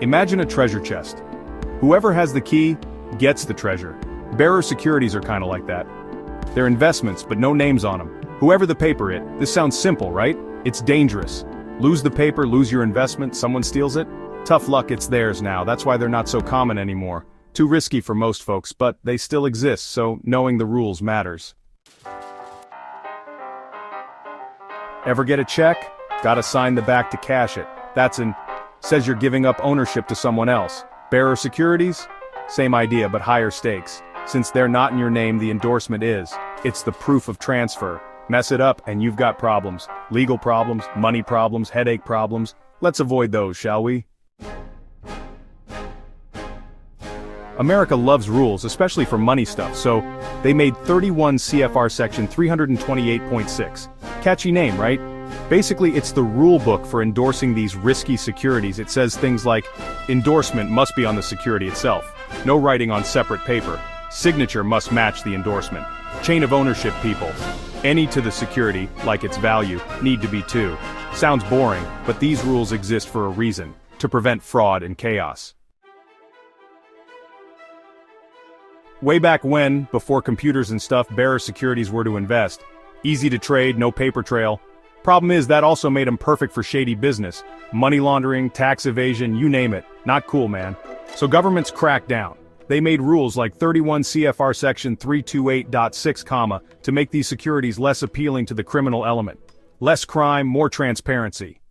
Imagine a treasure chest. Whoever has the key gets the treasure. Bearer securities are kinda like that. They're investments, but no names on them. Whoever the paper it. This sounds simple, right? It's dangerous. Lose the paper, lose your investment, someone steals it? Tough luck, it's theirs now. That's why they're not so common anymore. Too risky for most folks, but they still exist, so knowing the rules matters. Ever get a check? Gotta sign the back to cash it. Says you're giving up ownership to someone else. Bearer securities? Same idea, but higher stakes. Since they're not in your name, the endorsement is. It's the proof of transfer. Mess it up and you've got problems. Legal problems, money problems, headache problems. Let's avoid those, shall we? America loves rules, especially for money stuff, so they made 31 CFR section 328.6. Catchy name, right? Basically, it's the rule book for endorsing these risky securities. It says things like, endorsement must be on the security itself. No writing on separate paper. Signature must match the endorsement. Chain of ownership people. Any to the security, like its value, need to be too. Sounds boring, but these rules exist for a reason. To prevent fraud and chaos. Way back when, before computers and stuff, bearer securities were to invest. Easy to trade, no paper trail. Problem is, that also made them perfect for shady business. Money laundering, tax evasion, you name it. Not cool, man. So governments cracked down. They made rules like 31 CFR section 328.6, to make these securities less appealing to the criminal element. Less crime, more transparency.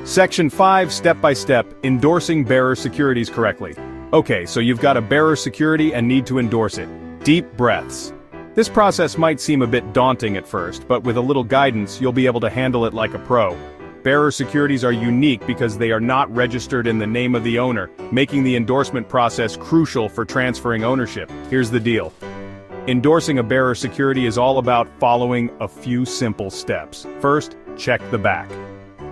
Section 5, step by step, endorsing bearer securities correctly. Okay, so you've got a bearer security and need to endorse it. Deep breaths. This process might seem a bit daunting at first, but with a little guidance, you'll be able to handle it like a pro. Bearer securities are unique because they are not registered in the name of the owner, making the endorsement process crucial for transferring ownership. Here's the deal. Endorsing a bearer security is all about following a few simple steps. First, check the back.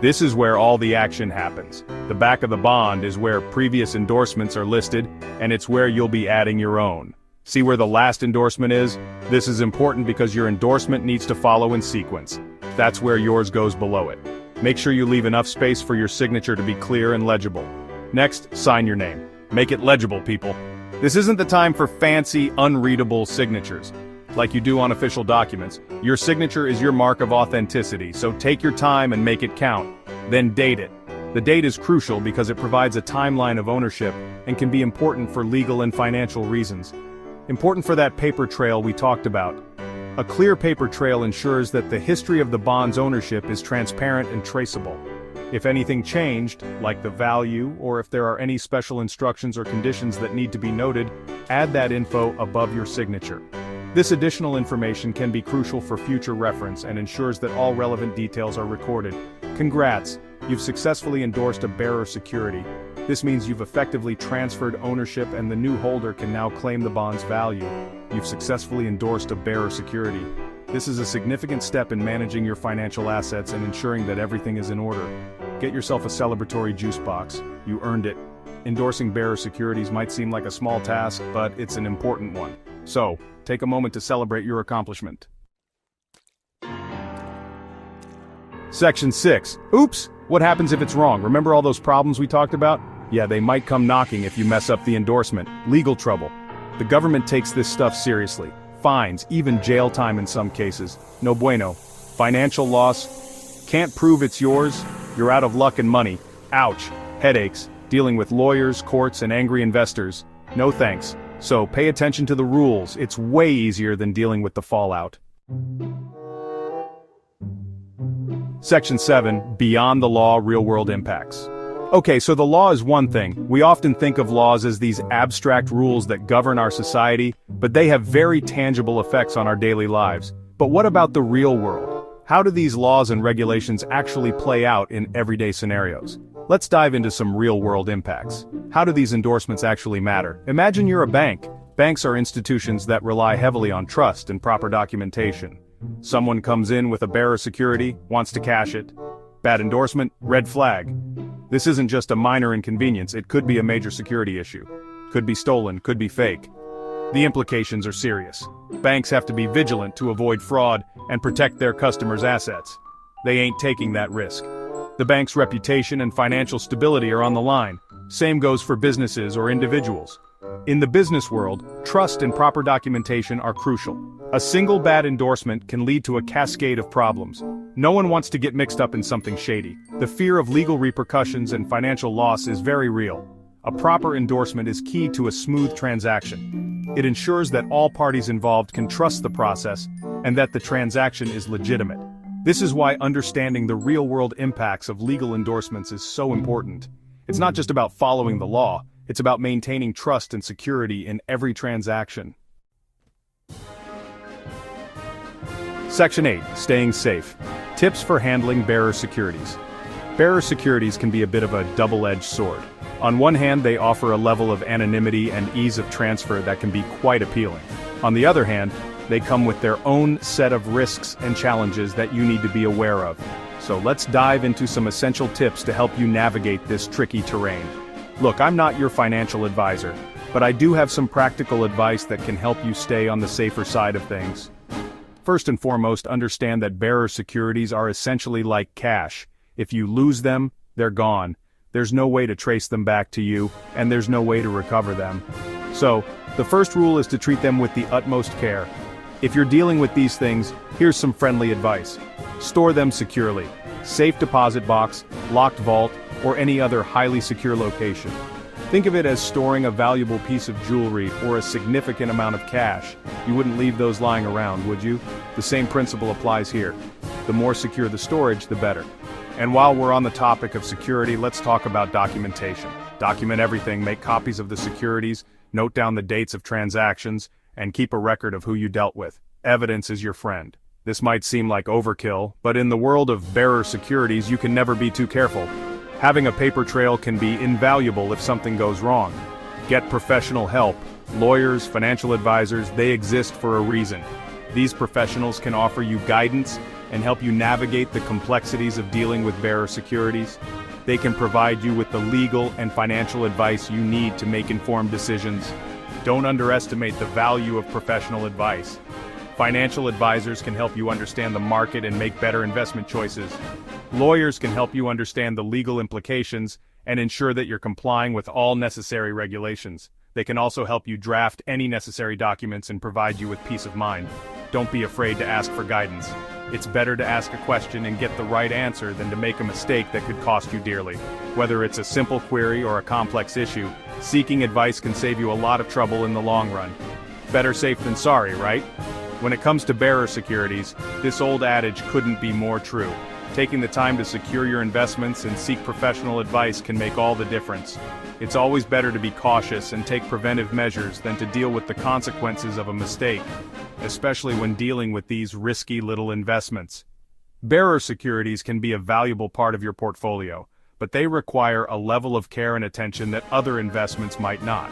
This is where all the action happens. The back of the bond is where previous endorsements are listed, and it's where you'll be adding your own. See where the last endorsement is? This is important because your endorsement needs to follow in sequence. That's where yours goes below it. Make sure you leave enough space for your signature to be clear and legible. Next, sign your name. Make it legible, people. This isn't the time for fancy, unreadable signatures. Like you do on official documents. Your signature is your mark of authenticity, so take your time and make it count. Then date it. The date is crucial because it provides a timeline of ownership and can be important for legal and financial reasons. Important for that paper trail we talked about. A clear paper trail ensures that the history of the bond's ownership is transparent and traceable. If anything changed, like the value, or if there are any special instructions or conditions that need to be noted, add that info above your signature. This additional information can be crucial for future reference and ensures that all relevant details are recorded. Congrats, you've successfully endorsed a bearer security. This means you've effectively transferred ownership and the new holder can now claim the bond's value. You've successfully endorsed a bearer security. This is a significant step in managing your financial assets and ensuring that everything is in order. Get yourself a celebratory juice box. You earned it. Endorsing bearer securities might seem like a small task, but it's an important one. So, take a moment to celebrate your accomplishment. Section 6. Oops! What happens if it's wrong? Remember all those problems we talked about? Yeah, they might come knocking if you mess up the endorsement. Legal trouble. The government takes this stuff seriously. Fines, even jail time in some cases. No bueno. Financial loss. Can't prove it's yours. You're out of luck and money. Ouch. Headaches. Dealing with lawyers, courts, and angry investors. No thanks. So pay attention to the rules. It's way easier than dealing with the fallout. Section 7, Beyond the Law, Real-World Impacts. Okay, so the law is one thing. We often think of laws as these abstract rules that govern our society, but they have very tangible effects on our daily lives. But what about the real world? How do these laws and regulations actually play out in everyday scenarios? Let's dive into some real-world impacts. How do these endorsements actually matter? Imagine you're a bank. Banks are institutions that rely heavily on trust and proper documentation. Someone comes in with a bearer security, wants to cash it. Bad endorsement, red flag. This isn't just a minor inconvenience, it could be a major security issue. Could be stolen, could be fake. The implications are serious. Banks have to be vigilant to avoid fraud and protect their customers' assets. They ain't taking that risk. The bank's reputation and financial stability are on the line. Same goes for businesses or individuals. In the business world, trust and proper documentation are crucial. A single bad endorsement can lead to a cascade of problems. No one wants to get mixed up in something shady. The fear of legal repercussions and financial loss is very real. A proper endorsement is key to a smooth transaction. It ensures that all parties involved can trust the process and that the transaction is legitimate. This is why understanding the real-world impacts of legal endorsements is so important. It's not just about following the law, it's about maintaining trust and security in every transaction. Section 8. Staying safe. Tips for handling bearer securities. Bearer securities can be a bit of a double-edged sword. On one hand, they offer a level of anonymity and ease of transfer that can be quite appealing. On the other hand, they come with their own set of risks and challenges that you need to be aware of. So let's dive into some essential tips to help you navigate this tricky terrain. Look, I'm not your financial advisor, but I do have some practical advice that can help you stay on the safer side of things. First and foremost, understand that bearer securities are essentially like cash. If you lose them, they're gone. There's no way to trace them back to you, and there's no way to recover them. So, the first rule is to treat them with the utmost care. If you're dealing with these things, here's some friendly advice. Store them securely. Safe deposit box, locked vault, or any other highly secure location. Think of it as storing a valuable piece of jewelry or a significant amount of cash. You wouldn't leave those lying around, would you? The same principle applies here. The more secure the storage, the better. And while we're on the topic of security, let's talk about documentation. Document everything, make copies of the securities, note down the dates of transactions, and keep a record of who you dealt with. Evidence is your friend. This might seem like overkill, but in the world of bearer securities, you can never be too careful. Having a paper trail can be invaluable if something goes wrong. Get professional help. Lawyers, financial advisors, they exist for a reason. These professionals can offer you guidance and help you navigate the complexities of dealing with bearer securities. They can provide you with the legal and financial advice you need to make informed decisions. Don't underestimate the value of professional advice. Financial advisors can help you understand the market and make better investment choices. Lawyers can help you understand the legal implications and ensure that you're complying with all necessary regulations. They can also help you draft any necessary documents and provide you with peace of mind. Don't be afraid to ask for guidance. It's better to ask a question and get the right answer than to make a mistake that could cost you dearly. Whether it's a simple query or a complex issue, seeking advice can save you a lot of trouble in the long run. Better safe than sorry, right? When it comes to bearer securities, this old adage couldn't be more true. Taking the time to secure your investments and seek professional advice can make all the difference. It's always better to be cautious and take preventive measures than to deal with the consequences of a mistake, especially when dealing with these risky little investments. Bearer securities can be a valuable part of your portfolio, but they require a level of care and attention that other investments might not.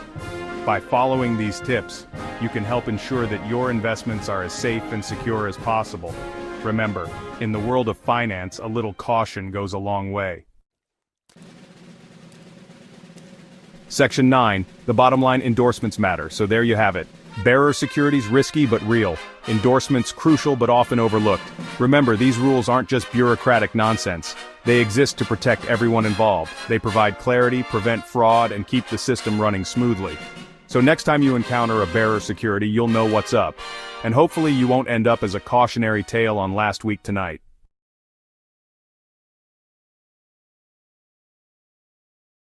By following these tips, you can help ensure that your investments are as safe and secure as possible. Remember, in the world of finance, a little caution goes a long way. Section 9. The bottom line: endorsements matter. So there you have it. Bearer securities risky but real. Endorsements crucial but often overlooked. Remember, these rules aren't just bureaucratic nonsense. They exist to protect everyone involved. They provide clarity, prevent fraud, and keep the system running smoothly. So next time you encounter a bearer security, you'll know what's up. And hopefully you won't end up as a cautionary tale on Last Week Tonight.